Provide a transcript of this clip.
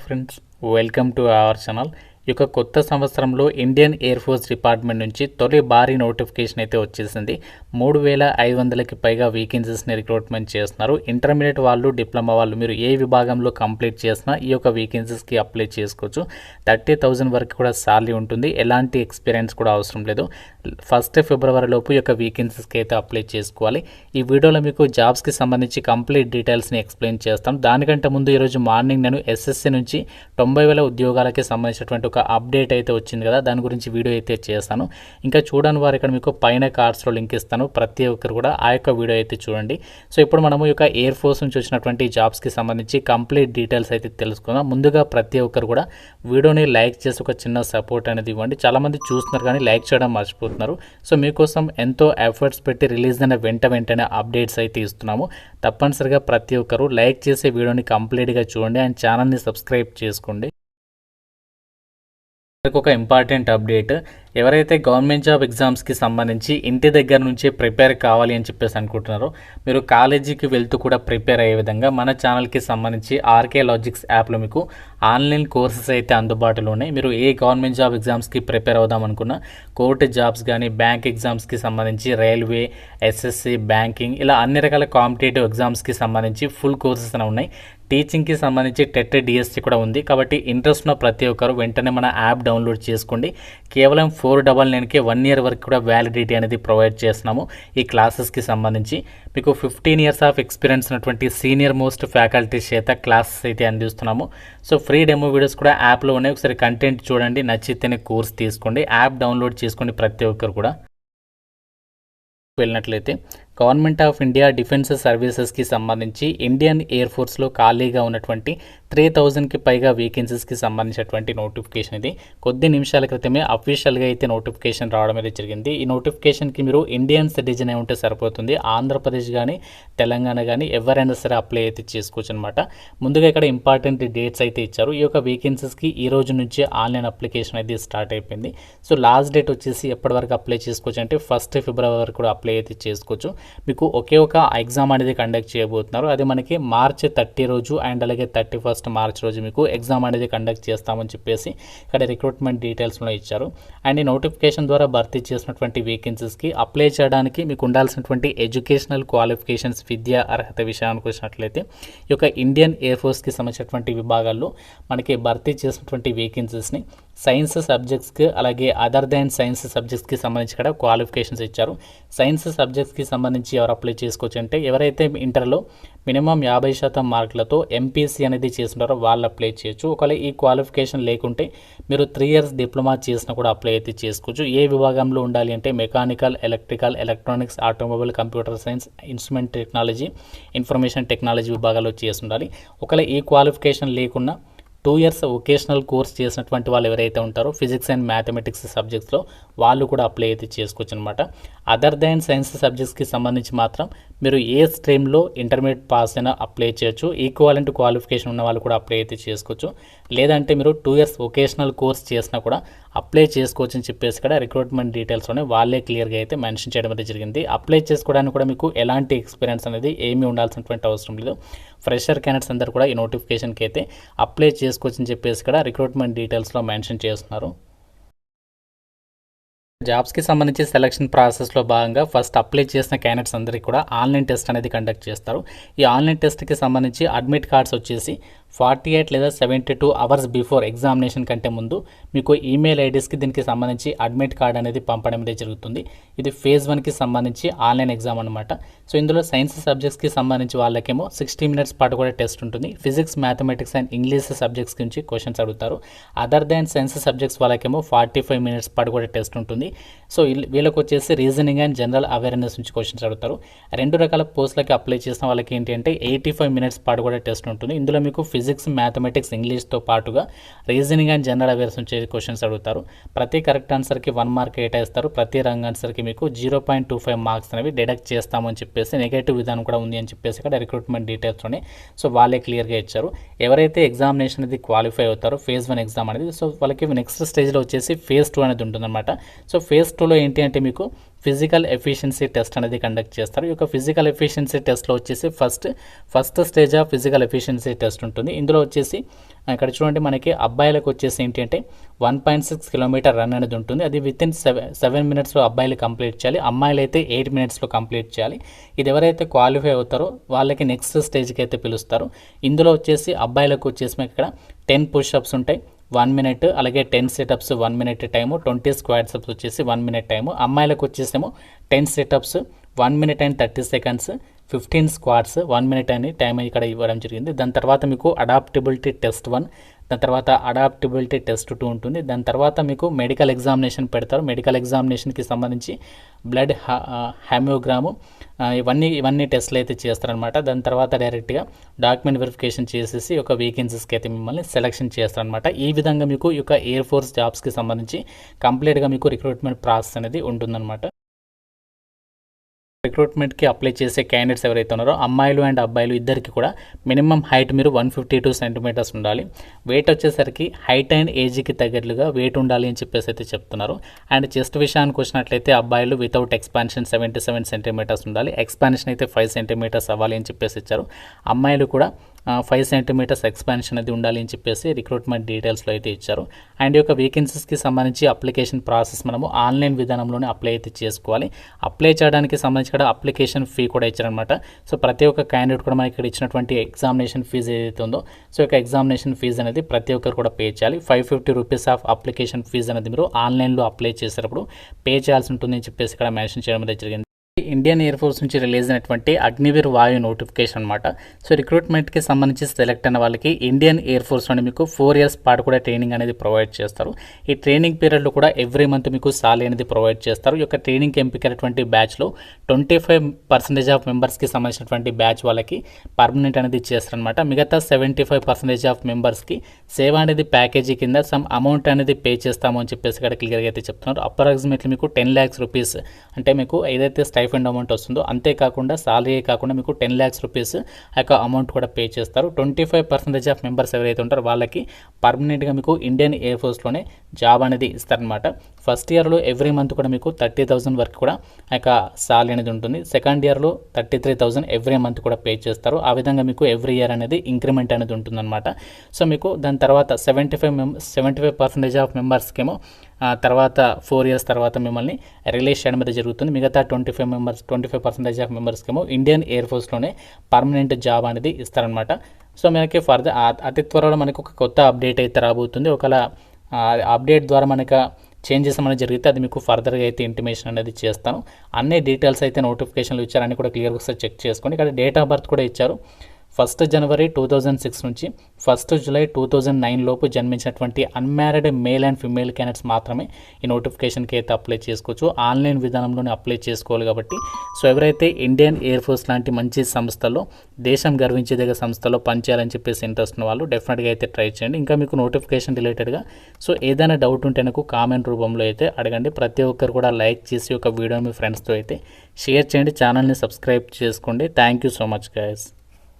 Friends, welcome to our channel. ఈ యొక్క కొత్త సంవత్సరంలో ఇండియన్ ఎయిర్ ఫోర్స్ డిపార్ట్మెంట్ నుంచి తొలి భారీ నోటిఫికేషన్ అయితే వచ్చేసింది. 3500కి పైగా వేకెన్సీస్ని రిక్రూట్మెంట్ చేస్తున్నారు. ఇంటర్మీడియట్ వాళ్ళు, డిప్లొమా వాళ్ళు మీరు ఏ విభాగంలో కంప్లీట్ చేసినా ఈ యొక్క వేకెన్సీస్కి అప్లై చేసుకోవచ్చు. 30,000 వరకు కూడా సాలరీ ఉంటుంది. ఎలాంటి ఎక్స్పీరియన్స్ కూడా అవసరం లేదు. 1 ఫిబ్రవరి లోపు ఈ యొక్క వేకెన్సీస్కి అయితే అప్లై చేసుకోవాలి. ఈ వీడియోలో మీకు జాబ్స్కి సంబంధించి కంప్లీట్ డీటెయిల్స్ని ఎక్స్ప్లెయిన్ చేస్తాం. దానికంటే ముందు ఈరోజు మార్నింగ్ నేను ఎస్ఎస్సి నుంచి 90,000 ఉద్యోగాలకి సంబంధించినటువంటి ఒక అప్డేట్ అయితే వచ్చింది కదా, దాని గురించి వీడియో అయితే చేస్తాను. ఇంకా చూడని వారు ఇక్కడ మీకు పైన కార్డ్స్లో లింక్ ఇస్తాను. ప్రతి ఒక్కరు కూడా ఆ యొక్క వీడియో అయితే చూడండి. సో ఇప్పుడు మనము ఈ యొక్క ఎయిర్ ఫోర్స్ నుంచి వచ్చినటువంటి జాబ్స్కి సంబంధించి కంప్లీట్ డీటెయిల్స్ అయితే తెలుసుకుందాం. ముందుగా ప్రతి ఒక్కరు కూడా వీడియోని లైక్ చేసి ఒక చిన్న సపోర్ట్ అనేది ఇవ్వండి. చాలామంది చూస్తున్నారు కానీ లైక్ చేయడం మర్చిపోతున్నారు. సో మీకోసం ఎంతో ఎఫర్ట్స్ పెట్టి రిలీజ్ అయిన వెంటనే అప్డేట్స్ అయితే ఇస్తున్నాము. తప్పనిసరిగా ప్రతి ఒక్కరు లైక్ చేసే వీడియోని కంప్లీట్గా చూడండి అండ్ ఛానల్ని సబ్స్క్రైబ్ చేసుకోండి. ఒక ఇంపార్టెంట్ అప్డేట్, ఎవరైతే గవర్నమెంట్ జాబ్ ఎగ్జామ్స్కి సంబంధించి ఇంటి దగ్గర నుంచే ప్రిపేర్ కావాలి అని చెప్పేసి అనుకుంటున్నారో, మీరు కాలేజీకి వెళ్తూ కూడా ప్రిపేర్ అయ్యే విధంగా మన ఛానల్కి సంబంధించి ఆర్కే లాజిక్స్ యాప్లో మీకు ఆన్లైన్ కోర్సెస్ అయితే అందుబాటులో ఉన్నాయి. మీరు ఏ గవర్నమెంట్ జాబ్ ఎగ్జామ్స్కి ప్రిపేర్ అవుదాం అనుకున్నా, కోర్టు జాబ్స్ కానీ, బ్యాంక్ ఎగ్జామ్స్కి సంబంధించి, రైల్వే, ఎస్ఎస్సి, బ్యాంకింగ్, ఇలా అన్ని రకాల కాంపిటేటివ్ ఎగ్జామ్స్కి సంబంధించి ఫుల్ కోర్సెస్ అనేవి ఉన్నాయి. టీచింగ్కి సంబంధించి టెట్, డిఎస్సి కూడా ఉంది. కాబట్టి ఇంట్రెస్ట్ ఉన్న ప్రతి ఒక్కరు వెంటనే మన యాప్ డౌన్లోడ్ చేసుకోండి. కేవలం 499కే 1 year వరకు కూడా వ్యాలిడిటీ అనేది ప్రొవైడ్ చేస్తున్నాము. ఈ క్లాసెస్కి సంబంధించి మీకు 15 years ఆఫ్ ఎక్స్పీరియన్స్ ఉన్నటువంటి సీనియర్ మోస్ట్ ఫ్యాకల్టీస్ చేత క్లాసెస్ అయితే అందిస్తున్నాము. సో ఫ్రీ డెమో వీడియోస్ కూడా యాప్లో ఉన్నాయి. ఒకసారి కంటెంట్ చూడండి, నచ్చితేనే కోర్స్ తీసుకోండి. యాప్ డౌన్లోడ్ చేసుకోండి ప్రతి ఒక్కరు కూడా. వెళ్ళినట్లయితే గవర్నమెంట్ ఆఫ్ ఇండియా డిఫెన్స్ సర్వీసెస్కి సంబంధించి ఇండియన్ ఎయిర్ ఫోర్స్లో ఖాళీగా ఉన్నటువంటి 3000కి పైగా వేకెన్సీస్కి సంబంధించినటువంటి నోటిఫికేషన్ ఇది. కొద్ది నిమిషాల క్రితమే అఫీషియల్గా అయితే నోటిఫికేషన్ రావడం అయితే జరిగింది. ఈ నోటిఫికేషన్కి మీరు ఇండియన్ సిటిజన్ అయి ఉంటే సరిపోతుంది. ఆంధ్రప్రదేశ్ కానీ, తెలంగాణ కానీ ఎవరైనా సరే అప్లై అయితే చేసుకోవచ్చు అనమాట. ముందుగా ఇక్కడ ఇంపార్టెంట్ డేట్స్ అయితే ఇచ్చారు. ఈ యొక్క వేకెన్సీస్కి ఈ రోజు నుంచి ఆన్లైన్ అప్లికేషన్ అయితే స్టార్ట్ అయిపోయింది. సో లాస్ట్ డేట్ వచ్చేసి ఎప్పటి వరకు అప్లై చేసుకోవచ్చు అంటే 1 ఫిబ్రవరి వరకు కూడా అప్లై అయితే చేసుకోవచ్చు. మీకు ఒకే ఒక ఎగ్జామ్ అనేది కండక్ట్ చేయబోతున్నారు. అది మనకి మార్చి 30 రోజు అండ్ అలాగే 31 మార్చ్ రోజు మీకు ఎగ్జామ్ అనేది కండక్ట్ చేస్తామని చెప్పేసి ఇక్కడ రిక్రూట్మెంట్ డీటెయిల్స్లో ఇచ్చారు. అండ్ ఈ నోటిఫికేషన్ ద్వారా భర్తీ చేసినటువంటి వేకెన్సీస్కి అప్లై చేయడానికి మీకు ఉండాల్సినటువంటి ఎడ్యుకేషనల్ క్వాలిఫికేషన్స్, విద్యా అర్హత విషయానికి వచ్చినట్లయితే ఈ యొక్క ఇండియన్ ఎయిర్ ఫోర్స్కి సంబంధించినటువంటి విభాగాల్లో మనకి భర్తీ చేసినటువంటి వేకెన్సీస్ని సైన్స్ సబ్జెక్ట్స్కి అలాగే అదర్ దాన్ సైన్స్ సబ్జెక్ట్స్కి సంబంధించి కూడా క్వాలిఫికేషన్స్ ఇచ్చారు. సైన్స్ సబ్జెక్ట్స్కి సంబంధించి ఎవరు అప్లై చేసుకోవచ్చు అంటే ఎవరైతే ఇంటర్లో మినిమం 50% మార్కులతో ఎంపీసీ అనేది చేస్తుంటారో వాళ్ళు అప్లై చేయొచ్చు. ఒకవేళ ఈ క్వాలిఫికేషన్ లేకుంటే మీరు 3 years డిప్లొమా చేసినా కూడా అప్లై అయితే చేసుకోవచ్చు. ఏ విభాగంలో ఉండాలి అంటే mechanical, electrical, electronics, automobile, computer science, instrument technology, information technology విభాగాల్లో చేసి ఉండాలి. ఒకవేళ ఈ క్వాలిఫికేషన్ లేకున్నా 2 years వొకేషనల్ కోర్స్ చేసినటువంటి వాళ్ళు ఎవరైతే ఉంటారో ఫిజిక్స్ అండ్ మ్యాథమెటిక్స్ సబ్జెక్ట్స్లో వాళ్ళు కూడా అప్లై అయితే చేసుకోవచ్చు అనమాట. అదర్ దాన్ సైన్స్ సబ్జెక్ట్స్కి సంబంధించి మాత్రం మీరు ఏ స్ట్రీమ్లో ఇంటర్మీడియట్ పాస్ అయినా అప్లై చేయొచ్చు. ఈక్వాలెంట్ క్వాలిఫికేషన్ ఉన్న వాళ్ళు కూడా అప్లై అయితే చేసుకోవచ్చు. లేదంటే మీరు 2 years వొకేషనల్ కోర్స్ చేసినా కూడా అప్లై చేసుకోవచ్చు అని చెప్పేసి కూడా రిక్రూట్మెంట్ డీటెయిల్స్లోనే వాళ్ళే క్లియర్గా అయితే మెన్షన్ చేయడం అయితే జరిగింది. అప్లై చేసుకోవడానికి కూడా మీకు ఎలాంటి ఎక్స్పీరియన్స్ అనేది ఏమీ ఉండాల్సినటువంటి అవసరం లేదు. ఫ్రెషర్ క్యాండిడేట్స్ అందరూ కూడా ఈ నోటిఫికేషన్కి అయితే అప్లై చేసుకోవచ్చు అని చెప్పేసి కూడా రిక్రూట్మెంట్ డీటెయిల్స్లో మెన్షన్ చేస్తున్నారు. జాబ్స్కి సంబంధించి సెలక్షన్ ప్రాసెస్లో భాగంగా ఫస్ట్ అప్లై చేసిన క్యాండిడేట్స్ అందరికీ కూడా ఆన్లైన్ టెస్ట్ అనేది కండక్ట్ చేస్తారు. ఈ ఆన్లైన్ టెస్ట్కి సంబంధించి అడ్మిట్ కార్డ్స్ వచ్చేసి 48 లేదా 72 hours బిఫోర్ ఎగ్జామినేషన్ కంటే ముందు మీకు ఈమెయిల్ ఐడీస్కి దీనికి సంబంధించి అడ్మిట్ కార్డ్ అనేది పంపడం అనేది జరుగుతుంది. ఇది phase 1కి సంబంధించి ఆన్లైన్ ఎగ్జామ్ అనమాట. సో ఇందులో సైన్స్ సబ్జెక్ట్స్కి సంబంధించి వాళ్ళకేమో 60 minutes పాటు కూడా టెస్ట్ ఉంటుంది. Physics, mathematics and English subjects నుంచి క్వశ్చన్స్ అడుగుతారు. అదర్ దాన్ సైన్స్ సబ్జెక్ట్స్ వాళ్ళకేమో 45 minutes పాటు కూడా టెస్ట్ ఉంటుంది. సో వీళ్ళకి వచ్చేసి రీజనింగ్ అండ్ జనరల్ అవేర్నెస్ నుంచి క్వశ్చన్స్ అడుగుతారు. 2 రకాల పోస్టులకి అప్లై చేసిన వాళ్ళకి ఏంటి అంటే 85 minutes పాటు కూడా టెస్ట్ ఉంటుంది. ఇందులో మీకు ఫిజిక్స్, మ్యాథమెటిక్స్, ఇంగ్లీష్తో పాటుగా రీజనింగ్ అండ్ జనరల్ అవేర్నెస్ నుంచి క్వశ్చన్స్ అడుగుతారు. ప్రతి కరెక్ట్ ఆన్సర్కి 1 mark కేటాయిస్తారు. ప్రతి రాంగ్ ఆన్సర్కి మీకు 0.25 marks అనేవి డిడక్ట్ చేస్తామని చెప్పేసి నెగటివ్ విధానం కూడా ఉంది అని చెప్పేసి ఇక్కడ రిక్రూట్మెంట్ డీటెయిల్స్లోనే సో వాళ్ళే క్లియర్గా ఇచ్చారు. ఎవరైతే ఎగ్జామినేషన్ అనేది క్వాలిఫై అవుతారో phase 1 ఎగ్జామ్ అనేది, సో వాళ్ళకి నెక్స్ట్ స్టేజ్లో వచ్చేసి phase 2 అనేది ఉంటుందన్నమాట. సో phase 2లో ఏంటి అంటే మీకు ఫిజికల్ ఎఫిషియన్సీ టెస్ట్ అనేది కండక్ట్ చేస్తారు. ఈ యొక్క ఫిజికల్ ఎఫిషియన్సీ టెస్ట్లో వచ్చేసి first stage of physical efficiency test ఉంటుంది. ఇందులో వచ్చేసి ఇక్కడ చూడండి మనకి అబ్బాయిలకు వచ్చేసి ఏంటి అంటే 1.6 కిలోమీటర్ రన్ అనేది ఉంటుంది. అది వితిన్ 7 మినిట్స్లో అబ్బాయిలు కంప్లీట్ చేయాలి. అమ్మాయిలు అయితే 8 మినిట్స్లో కంప్లీట్ చేయాలి. ఇది ఎవరైతే క్వాలిఫై అవుతారో వాళ్ళకి నెక్స్ట్ స్టేజ్కి అయితే పిలుస్తారు. ఇందులో వచ్చేసి అబ్బాయిలకు వచ్చేసి మనకి ఇక్కడ 10 పుషప్స్ ఉంటాయి 1 మినిట్, అలాగే 10 సిటప్స్ 1 మినిట్ టైము, 20 స్క్వాడ్స్ వచ్చేసి 1 మినిట్ టైము. అమ్మాయిలకు వచ్చేసేమో 10 situps 1 minute and 30 seconds, 15 squats 1 minute అని టైం ఇక్కడ ఇవ్వడం జరిగింది. దాని తర్వాత మీకు అడాప్టబిలిటీ టెస్ట్ 1, దాని తర్వాత అడాప్టబిలిటీ టెస్ట్ 2 ఉంటుంది. దాని తర్వాత మీకు మెడికల్ ఎగ్జామినేషన్ పెడతారు. మెడికల్ ఎగ్జామినేషన్కి సంబంధించి బ్లడ్ హామియోగ్రాము ఇవన్నీ టెస్ట్లు అయితే చేస్తారనమాట. దాని తర్వాత డైరెక్ట్గా డాక్యుమెంట్ వెరిఫికేషన్ చేసేసి ఒక వేకెన్సీస్కి అయితే మిమ్మల్ని సెలెక్షన్ చేస్తారనమాట. ఈ విధంగా మీకు ఈ యొక్క ఎయిర్ ఫోర్స్ జాబ్స్కి సంబంధించి కంప్లీట్గా మీకు రిక్రూట్మెంట్ ప్రాసెస్ అనేది ఉంటుందన్నమాట. రిక్రూట్మెంట్కి అప్లై చేసే క్యాండిడేట్స్ ఎవరైతే ఉన్నారో అమ్మాయిలు అండ్ అబ్బాయిలు ఇద్దరికి కూడా మినిమం హైట్ మీరు 152 సెంటీమీటర్స్ ఉండాలి. వెయిట్ వచ్చేసరికి హైట్ అండ్ ఏజ్కి తగ్గట్లుగా వెయిట్ ఉండాలి అని చెప్పేసి అయితే చెప్తున్నారు. అండ్ చెస్ట్ విషయానికి వచ్చినట్లయితే అబ్బాయిలు వితౌట్ ఎక్స్పాన్షన్ 77 సెంటీమీటర్స్ ఉండాలి. ఎక్స్పాన్షన్ అయితే 5 సెంటీమీటర్స్ అవ్వాలి అని చెప్పేసి ఇచ్చారు. అమ్మాయిలు కూడా 5 సెంటీమీటర్స్ ఎక్స్పాన్షన్ అది ఉండాలి అని చెప్పేసి రిక్రూట్మెంట్ డీటెయిల్స్లో అయితే ఇచ్చారు. అండ్ ఈ యొక్క వేకెన్సీస్కి సంబంధించి అప్లికేషన్ ప్రాసెస్ మనము ఆన్లైన్ విధానంలోనే అప్లై అయితే చేసుకోవాలి. అప్లై చేయడానికి సంబంధించి కూడా అప్లికేషన్ ఫీ కూడా ఇచ్చారనమాట. సో ప్రతి ఒక్క క్యాండిడేట్ కూడా మనకి ఇక్కడ ఇచ్చినటువంటి ఎగ్జామినేషన్ ఫీజు ఏదైతే ఉందో సో యొక్క ఎగ్జామినేషన్ ఫీజు అనేది ప్రతి ఒక్కరు కూడా పే చేయాలి. 550 రూపీస్ ఆఫ్ అప్లికేషన్ ఫీజు అనేది మీరు ఆన్లైన్లో అప్లై చేసేటప్పుడు పే చేయాల్సి ఉంటుంది అని చెప్పేసి ఇక్కడ మెన్షన్ చేయడం అనేది జరిగింది. ఇండియన్ ఎయిర్ ఫోర్స్ నుంచి రిలీజ్ అయినటువంటి అగ్నివీర్ వాయు నోటిఫికేషన్ అనమాట. సో రిక్రూట్మెంట్కి సంబంధించి సెలెక్ట్ అయిన వాళ్ళకి ఇండియన్ ఎయిర్ ఫోర్స్లోని మీకు 4 ఇయర్స్ పాటు కూడా ట్రైనింగ్ అనేది ప్రొవైడ్ చేస్తారు. ఈ ట్రైనింగ్ పీరియడ్లో కూడా ఎవ్రీ మంత్ మీకు సాలరీ అనేది ప్రొవైడ్ చేస్తారు. ఈ యొక్క ట్రైనింగ్కి ఎంపికైనటువంటి బ్యాచ్లో 25% ఆఫ్ మెంబర్స్కి సంబంధించినటువంటి బ్యాచ్ వాళ్ళకి పర్మనెంట్ అనేది చేస్తారనమాట. మిగతా 75% ఆఫ్ మెంబర్స్కి సేవ అనేది ప్యాకేజీ కింద సమ్ అమౌంట్ అనేది పే చేస్తాము అని చెప్పేసి ఇక్కడ క్లియర్గా అయితే చెప్తున్నారు. అప్రాక్సిమేట్లీ మీకు 10 lakhs రూపీస్ అంటే మీకు ఏదైతే స్టైఫండ్ అమౌంట్ వస్తుందో అంతేకాకుండా సాలరీ కాకుండా మీకు 10 lakhs రూపీస్ ఆ యొక్క అమౌంట్ కూడా పే చేస్తారు. 25% ఆఫ్ మెంబర్స్ ఎవరైతే ఉంటారో వాళ్ళకి పర్మనెంట్గా మీకు ఇండియన్ ఎయిర్ ఫోర్స్లోనే జాబ్ అనేది ఇస్తారనమాట. ఫస్ట్ ఇయర్లో ఎవ్రీ మంత్ కూడా మీకు 30,000 వరకు కూడా ఆ యొక్క సాలరీ అనేది ఉంటుంది. సెకండ్ ఇయర్లో 33,000 ఎవ్రీ మంత్ కూడా పే చేస్తారు. ఆ విధంగా మీకు ఎవ్రీ ఇయర్ అనేది ఇంక్రిమెంట్ అనేది ఉంటుందన్నమాట. సో మీకు దాని తర్వాత 75% ఆఫ్ మెంబర్స్కేమో తర్వాత 4 ఇయర్స్ తర్వాత మిమ్మల్ని రిలీజ్ చేయడం అనేది జరుగుతుంది. మిగతా 25% ఆఫ్ మెంబర్స్కేమో ఇండియన్ ఎయిర్ ఫోర్స్లోనే పర్మనెంట్ జాబ్ అనేది ఇస్తారనమాట. సో మనకి ఫర్దర్ అతి త్వరలో మనకు ఒక కొత్త అప్డేట్ అయితే రాబోతుంది. ఒకవేళ అప్డేట్ ద్వారా మనకు చేంజెస్ అనేది జరిగితే అది మీకు ఫర్దర్గా అయితే ఇంటిమేషన్ అనేది చేస్తాను. అన్ని డీటెయిల్స్ అయితే నోటిఫికేషన్లు ఇచ్చారు, అన్ని కూడా క్లియర్గా ఒకసారి చెక్ చేసుకోండి. ఇక్కడ డేట్ ఆఫ్ బర్త్ కూడా ఇచ్చారు. 1 జనవరి 2006 నుంచి 1 జూలై 2009 లోపు జన్మించినటువంటి unmarried male and female candidates మాత్రమే ఈ నోటిఫికేషన్కి అయితే అప్లై చేసుకోవచ్చు. ఆన్లైన్ విధానంలోనే అప్లై చేసుకోవాలి కాబట్టి సో ఎవరైతే ఇండియన్ ఎయిర్ ఫోర్స్ లాంటి మంచి సంస్థల్లో దేశం గర్వించేదగ్గ సంస్థలో పనిచేయాలని చెప్పేసి ఇంట్రెస్ట్ ఉన్న వాళ్ళు డెఫినెట్గా అయితే ట్రై చేయండి. ఇంకా మీకు నోటిఫికేషన్ రిలేటెడ్గా సో ఏదైనా డౌట్ ఉంటే నాకు కామెంట్ రూపంలో అయితే అడగండి. ప్రతి ఒక్కరు కూడా లైక్ చేసి ఒక వీడియో మీ ఫ్రెండ్స్తో అయితే షేర్ చేయండి. ఛానల్ని సబ్స్క్రైబ్ చేసుకోండి. Thank you so much guys.